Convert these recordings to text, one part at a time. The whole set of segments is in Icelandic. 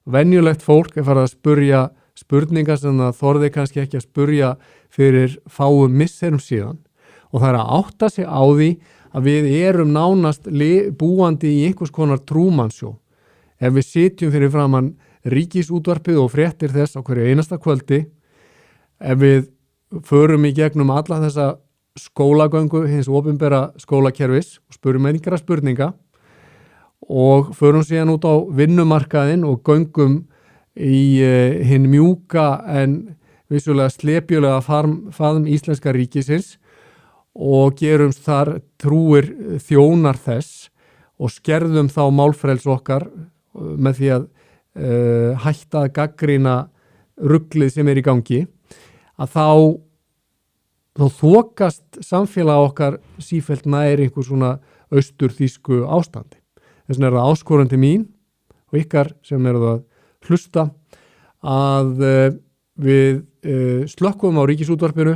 venjulegt fólk farið að spurja spurningar sem það þorði kannski ekki að spurja fyrir fáum misserum síðan og það að átta sig á því að við erum nánast búandi í einhvers konar trúmannsjó. Ef við sitjum fyrir framan ríkisútvarpið og fréttir þess á hverju einasta kvöldi, ef við förum í gegnum alla þessa skólagöngu hins opinbera skólakerfis og spurum einhverja spurninga og förum síðan út á vinnumarkaðinn og göngum í hinn mjúka en vissulega slepjulega faðm íslenska ríkisins og gerumst þar trúir þjónar þess og skerðum þá málfrels okkar með því að hætta að gagnrýna ruglið sem í gangi, að þá þokast samfélag okkar sífellt nær einhver svona austurþýsku ástandi. Þess vegna það áskorandi mín og ykkar sem eru að hlusta að við slökkvum á ríkisútvarpinu,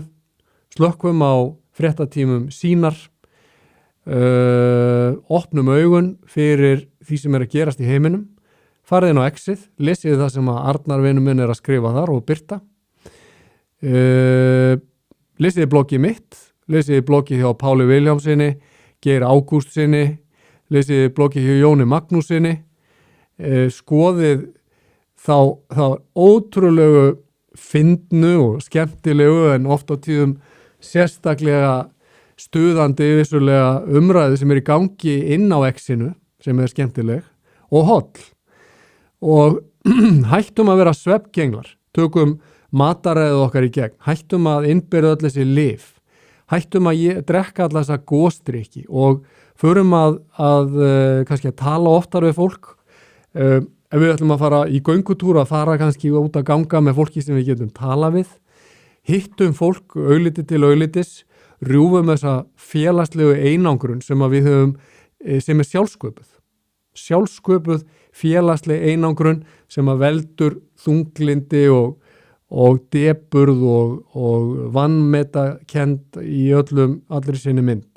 slökkvum á fréttatímum sínar, opnum augun fyrir því sem að gerast í heiminum, farið inn á Exið, lesið það sem að Arnar vinur minn að skrifa þar og birta, lesið bloggið mitt, lesið bloggið hjá Páli Vilhjálmssyni, Geir Ágústsyni, lesið bloggið hjá Jóni Magnússyni, skoðið þá ótrúlegu fyndnu og skemmtilegu en oft á tíðum sérstaklega stuðandi vissulega umræðu sem í gangi inn á Exinu sem skemmtileg og holl og hættum að vera svefngenglar, tökum mataræðið okkar í gegn, hættum að innbyrða öll þessi lyf, hættum að drekka allar þessa góstrykki og förum að kannski að tala oftar við fólk. Ef við ætlum að fara í göngutúr að fara kannski út að ganga með fólki sem við getum tala við, hittum fólk augliti til auglitis, rjúfum þessa félagslegu einangrun sem að við höfum, sem sjálfsköpuð félagsleg einangrun sem að veldur þunglindi og depurð og vanmetakennd í allri sinni mynd.